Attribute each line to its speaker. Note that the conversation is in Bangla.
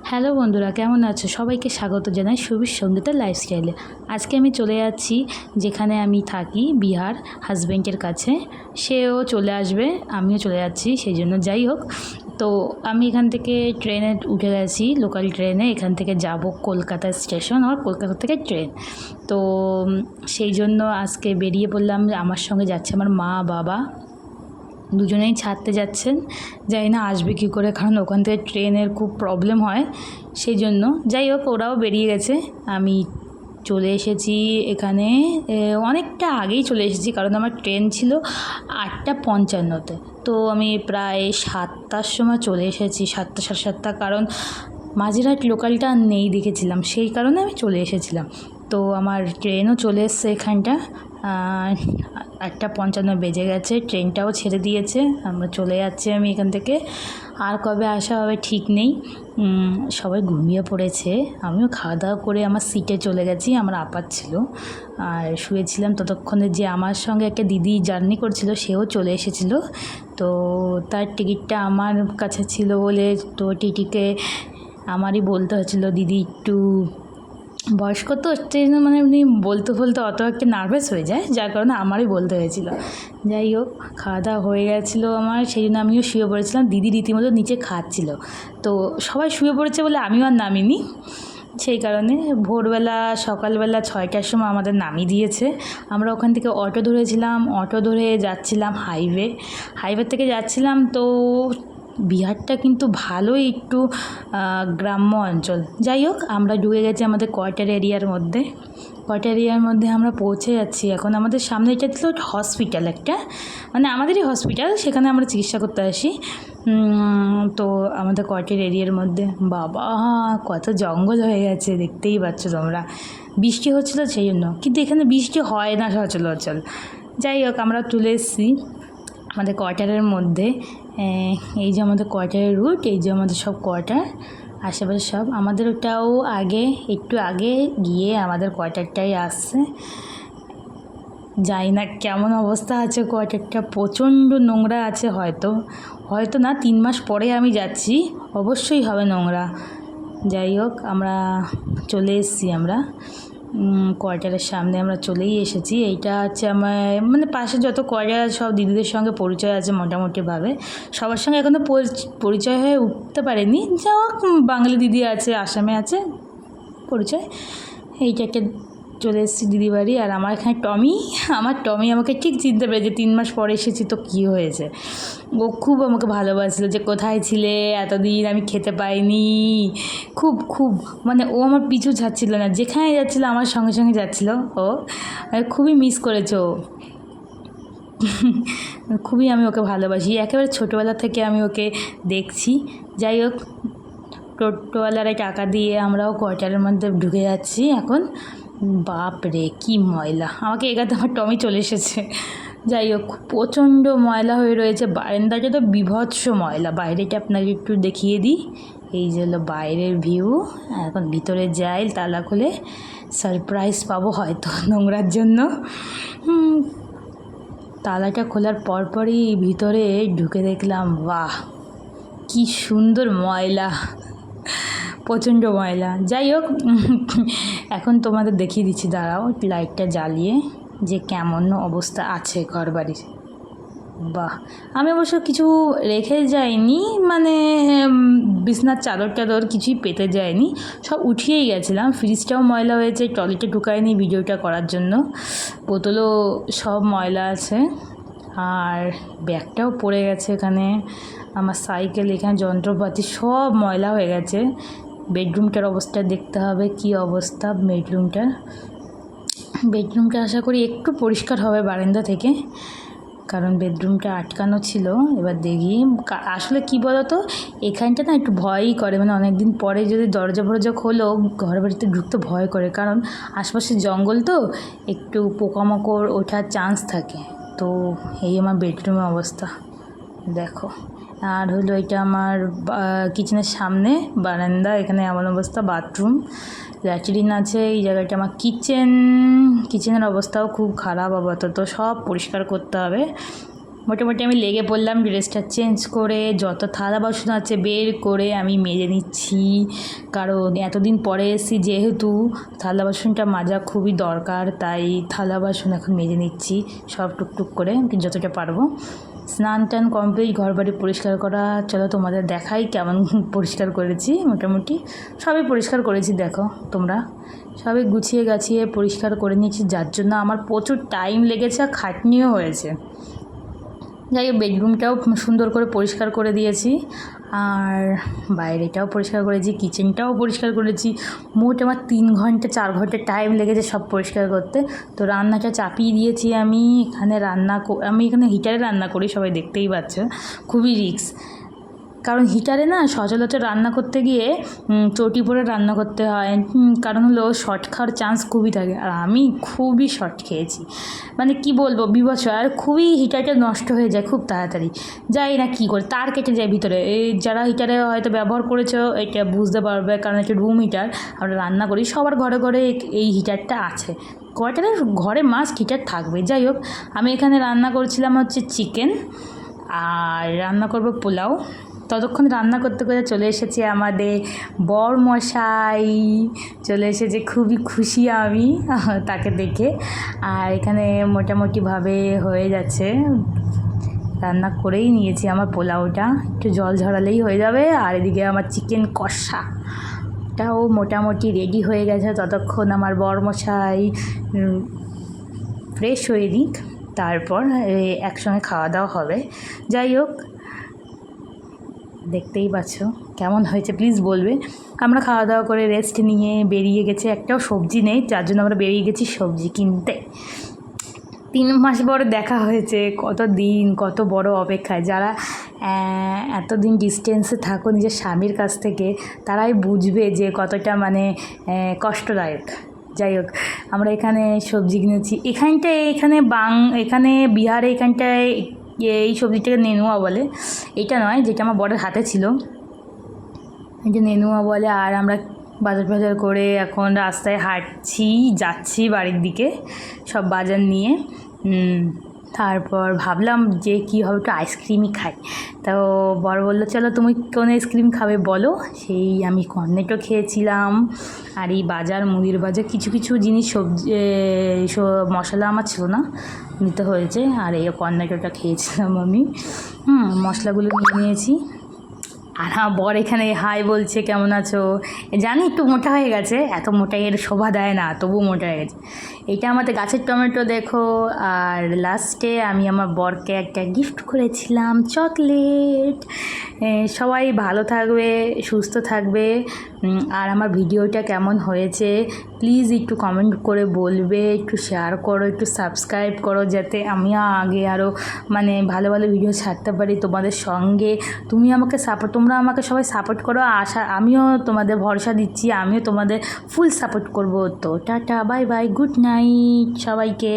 Speaker 1: হ্যালো বন্ধুরা, কেমন আছো? সবাইকে স্বাগত জানাই সুবীর সঙ্গীতের লাইফস্টাইলে। আজকে আমি চলে যাচ্ছি যেখানে আমি থাকি, বিহার, হাজব্যান্ডের কাছে। সেও চলে আসবে, আমিও চলে যাচ্ছি, সেই জন্য যাই হোক। তো আমি এখান থেকে ট্রেনে উঠে গেছি, লোকাল ট্রেনে। এখান থেকে যাব কলকাতা স্টেশন, আর কলকাতা থেকে ট্রেন। তো সেই জন্য আজকে বেরিয়ে পড়লাম। আমার সঙ্গে যাচ্ছে আমার মা বাবা, দুজনেই ছাড়তে যাচ্ছেন। জানি না আসবে কী করে, কারণ ওখান থেকে ট্রেনের খুব প্রবলেম হয়, সেই জন্য। যাই হোক, ওরাও বেরিয়ে গেছে। আমি চলে এসেছি এখানে অনেকটা আগেই চলে এসেছি, কারণ আমার ট্রেন ছিল 8:55-তে। তো আমি প্রায় 7টার সময় চলে এসেছি, 7টা, সাড়ে 7টা, কারণ মাঝেরহাট লোকালটা নেই দেখেছিলাম, সেই কারণে আমি চলে এসেছিলাম। তো আমার ট্রেনও চলে এসছে এখানটা। 8:55 বেজে গেছে, ট্রেনটাও ছেড়ে দিয়েছে, আমরা চলে যাচ্ছি। আমি এখান থেকে আর কবে আসা হবে ঠিক নেই। সবাই ঘুমিয়ে পড়েছে, আমিও খাওয়া দাওয়া করে আমার সিটে চলে গেছি। আমার আপার ছিল, আর শুয়েছিলাম ততক্ষণে। যে আমার সঙ্গে একটা দিদি জার্নি করছিল, সেও চলে এসেছিল। তো তার টিকিটটা আমার কাছে ছিল বলে, তো টিটিকে আমারই বলতে হয়েছিল। দিদি একটু বয়স্ক, তো সেই জন্য মানে উনি বলতে বলতে অত একটা নার্ভাস হয়ে যায়, যার কারণে আমারই বলতে হয়েছিল। যাই হোক, খাওয়া দাওয়া হয়ে গেছিলো আমার, সেই জন্য আমিও শুয়ে পড়েছিলাম। দিদি রীতিমতো নিচে খাচ্ছিল। তো সবাই শুয়ে পড়েছে বলে আমিও আর নামিনি, সেই কারণে। ভোরবেলা, সকালবেলা 6টার সময় আমাদের নামিয়ে দিয়েছে। আমরা ওখান থেকে অটো ধরেছিলাম, অটো ধরে যাচ্ছিলাম হাইওয়ে থেকে যাচ্ছিলাম। তো বিহারটা কিন্তু ভালোই একটু গ্রাম্য অঞ্চল। যাই হোক, আমরা ঢুকে গেছি আমাদের কোয়ার্টার এরিয়ার মধ্যে। কোয়ার্টার এরিয়ার মধ্যে আমরা পৌঁছে যাচ্ছি এখন। আমাদের সামনে এটা ছিল হসপিটাল একটা, মানে আমাদেরই হসপিটাল, সেখানে আমরা চিকিৎসা করতে আসি। তো আমাদের কোয়ার্টার এরিয়ার মধ্যে বাবা কত জঙ্গল হয়ে গেছে, দেখতেই পাচ্ছ তোমরা। বৃষ্টি হচ্ছিলো সেই জন্য, কিন্তু এখানে বৃষ্টি হয় না সচরাচর। যাই হোক, আমরা চলে এসেছি আমাদের কোয়ার্টারের মধ্যে। এই যে আমাদের কোয়ার্টারের রুট, এই যে আমাদের সব কোয়ার্টার, আশেপাশে সব। আমাদের ওটাও আগে, একটু আগে গিয়ে আমাদের কোয়ার্টারটাই আসছে। জানি না কেমন অবস্থা আছে কোয়ার্টারটা, প্রচণ্ড নোংরা আছে। হয়তো না, 3 মাস পরে আমি যাচ্ছি, অবশ্যই হবে নোংরা। যাই হোক, আমরা চলে এসেছি। আমরা কোয়ার্টারের সামনে আমরা চলেই এসেছি। এইটা হচ্ছে আমার, মানে পাশে যত কোয়ার্টার আছে সব দিদিদের সঙ্গে পরিচয় আছে মোটামুটিভাবে। সবার সঙ্গে এখনও পরিচয় হয়ে উঠতে পারেনি। যা হোক, বাঙালি দিদি আছে, আসামে আছে, পরিচয়। এইটা একটা চলে এসেছি দিদি বাড়ি। আর আমার এখানে টমি আমাকে ঠিক চিনতে পেরেছে, 3 মাস পরে এসেছি তো কী হয়েছে। ও খুব আমাকে ভালোবাসলো, যে কোথায় ছিলে এতদিন, আমি খেতে পাইনি। খুব খুব মানে ও আমার পিছু ছাড়ছিল না, যেখানে যাচ্ছিলো আমার সঙ্গে সঙ্গে যাচ্ছিলো ও। খুবই মিস করেছে ও। খুবই আমি ওকে ভালোবাসি, একেবারে ছোটোবেলা থেকে আমি ওকে দেখছি। যাই হোক, টোটোওয়ালারা টাকা দিয়ে আমরাও কোয়ার্টারের মধ্যে ঢুকে যাচ্ছি এখন। বাপ রে, কী ময়লা! আমাকে এগাতে আমার টমি চলে এসেছে। যাই হোক, প্রচণ্ড ময়লা হয়ে রয়েছে। বারান্দাটা তো বীভৎস ময়লা। বাইরেটা আপনাকে একটু দেখিয়ে দিই। এই যে হলো বাইরের ভিউ। এখন ভিতরে যাই, তালা খুলে সারপ্রাইজ পাবো হয়তো নোংরার জন্য। তালাটা খোলার পরপরই ভিতরে ঢুকে দেখলাম, বাহ কি সুন্দর ময়লা, প্রচণ্ড ময়লা। যাই হোক, এখন তোমাদের দেখিয়ে দিচ্ছি, দাঁড়াও লাইটটা জ্বালিয়ে, যে কেমন অবস্থা আছে ঘর বাড়ির। বাহ, আমি অবশ্য কিছু রেখে যাইনি, মানে বিছনার চাদর টাদর কিছুই পেতে যায়নি, সব উঠিয়েই গেছিলাম। ফ্রিজটাও ময়লা হয়েছে, টয়লেটে ঢুকায়নি ভিডিওটা করার জন্য। বোতলও সব ময়লা আছে, আর ব্যাগটাও পড়ে গেছে এখানে। আমার সাইকেল, এখানে যন্ত্রপাতি সব ময়লা হয়ে গেছে। বেডরুমটার অবস্থা দেখতে হবে, কি অবস্থা বেডরুমটা আশা করি একটু পরিষ্কার হবে বারান্দা থেকে, কারণ বেডরুমটা আটকানো ছিল। এবার দেখি, আসলে কি বলতো, এখানটা না একটু ভয়ই করে, মানে অনেক দিন পরে যদি দরজা ফরজা খোলো, ঘর বাড়িতে ঢুকতে ভয় করে, কারণ আশপাশে জঙ্গল তো, একটু পোকামাকড় ওঠার চান্স থাকে। তো এই আমার বেডরুমের অবস্থা দেখো। আর হলো এটা আমার কিচেনের সামনে বারান্দা, এখানে এমন অবস্থা। বাথরুম, ল্যাট্রিন আছে এই জায়গাটা। আমার কিচেনের অবস্থাও খুব খারাপ, আপাতত সব পরিষ্কার করতে হবে। মোটামুটি আমি লেগে পড়লাম, ড্রেসটা চেঞ্জ করে যত থালা বাসন আছে বের করে আমি মেজে নিচ্ছি, কারণ এতদিন পরে এসেছি যেহেতু থালা বাসনটা মাজা খুবই দরকার, তাই থালা বাসন এখন মেজে নিচ্ছি সব টুকটুক করে যতটা পারবো। স্নান টান কমপ্লিট, ঘর বাড়ি পরিষ্কার করা, চলো তোমাদের দেখাই কেমন পরিষ্কার করেছি। মোটামুটি সবই পরিষ্কার করেছি, দেখো তোমরা সবই গুছিয়ে গাছিয়ে পরিষ্কার করে নিয়েছি, যার জন্য আমার প্রচুর টাইম লেগেছে আর খাটনিও হয়েছে। যাই হোক, বেডরুমটাও সুন্দর করে পরিষ্কার করে দিয়েছি, আর বাইরেটাও পরিষ্কার করেছি, কিচেনটাও পরিষ্কার করেছি। মোট আমার 3 ঘন্টা 4 ঘন্টা টাইম লেগেছে সব পরিষ্কার করতে। তো রান্নাটা চাপিয়ে দিয়েছি আমি এখানে, আমি এখানে হিটারে রান্না করি, সবাই দেখতেই পাচ্ছ, খুবই রিস্ক। কারণ হিটারে না সচরাচর রান্না করতে গিয়ে চটি পরে রান্না করতে হয়, কারণ হলো শর্ট খাওয়ার চান্স খুবই থাকে, আর আমি খুবই শর্ট খেয়েছি, মানে কি বলবো বিভৎস, আর খুবই হিটারটা নষ্ট হয়ে যায় খুব তাড়াতাড়ি, যাই না কী করে তার কেটে যায় ভিতরে। এই যারা হিটারে হয়তো ব্যবহার করেছো এটা বুঝতে পারবে, কারণ একটা রুম হিটার আমরা রান্না করি, সবার ঘরে ঘরে এই হিটারটা আছে, কয়টার ঘরে মাস্ট হিটার থাকবে। যাই হোক, আমি এখানে রান্না করছিলাম হচ্ছে চিকেন, আর রান্না করবো পোলাও। ততক্ষণ রান্না করতে করতে চলে এসেছে আমাদের বরমশাই, চলে এসেছে, খুবই খুশি আমি তাকে দেখে। আর এখানে মোটামুটিভাবে হয়ে যাচ্ছে, রান্না করেই নিয়েছি আমার পোলাওটা, একটু জল ঝরালেই হয়ে যাবে। আর এদিকে আমার চিকেন কষাটাও মোটামুটি রেডি হয়ে গেছে, ততক্ষণ আমার বরমশাই ফ্রেশ হয়ে দিক, তারপর একসঙ্গে খাওয়া দাওয়া হবে। যাই হোক, দেখতেই পাচ্ছ কেমন হয়েছে প্লিজ বলবে। আমরা খাওয়া দাওয়া করে রেস্ট নিয়ে বেরিয়ে গেছি, একটাও সবজি নেই, যার জন্য আমরা বেরিয়ে গেছি সবজি কিনতে। 3 মাস পরে দেখা হয়েছে, কত দিন কত বড় অপেক্ষায়। যারা এতদিন ডিস্টেন্সে থাকো নিজের স্বামীর কাছ থেকে, তারাই বুঝবে যে কতটা মানে কষ্টদায়ক। যাই হোক, আমরা এখানে সবজি কিনেছি, এখানে বিহারে এখানটায় এই সবজিটাকে নেনুয়া বলে, এটা নয় যেটা আমার বড়ের হাতে ছিল, এটা নেনুয়া বলে। আর আমরা বাজার করে এখন রাস্তায় যাচ্ছি বাড়ির দিকে সব বাজার নিয়ে। তারপর ভাবলাম যে কী হবে, একটু আইসক্রিমই খাই। তো বড় বললো চলো তুমি কোন আইসক্রিম খাবে বলো, সেই আমি কর্নেটো খেয়েছিলাম। আর এই মুদির বাজার কিছু জিনিস সবজি মশলা আমার ছিল না, নিতে হয়েছে, আর এই কর্নেটোটা খেয়েছিলাম আমি। মশলাগুলো নিয়ে নিয়েছি। আর বর এখানে হাই বলছে, কেমন আছো। জানি একটু মোটা হয়ে গেছে, এত মোটা এর শোভা দেয় না, তবু মোটা হয়ে গেছে। এটা আমাদের গাছের টমেটো দেখো। আর লাস্টে আমি আমার বরকে একটা গিফট করেছিলাম, চকলেট। সবাই ভালো থাকবে, সুস্থ থাকবে। আর আমার ভিডিওটা কেমন হয়েছে প্লিজ একটু কমেন্ট করে বলবে, একটু শেয়ার করো, একটু সাবস্ক্রাইব করো, যাতে আমি আগে আরও মানে ভালো ভালো ভিডিও ছাড়তে পারি তোমাদের সঙ্গে। তোমরা আমাকে সবাই সাপোর্ট করো, আমিও তোমাদের ভরসা দিচ্ছি, আমিও তোমাদের ফুল সাপোর্ট করবো। তো tata, bye bye, good night সবাইকে।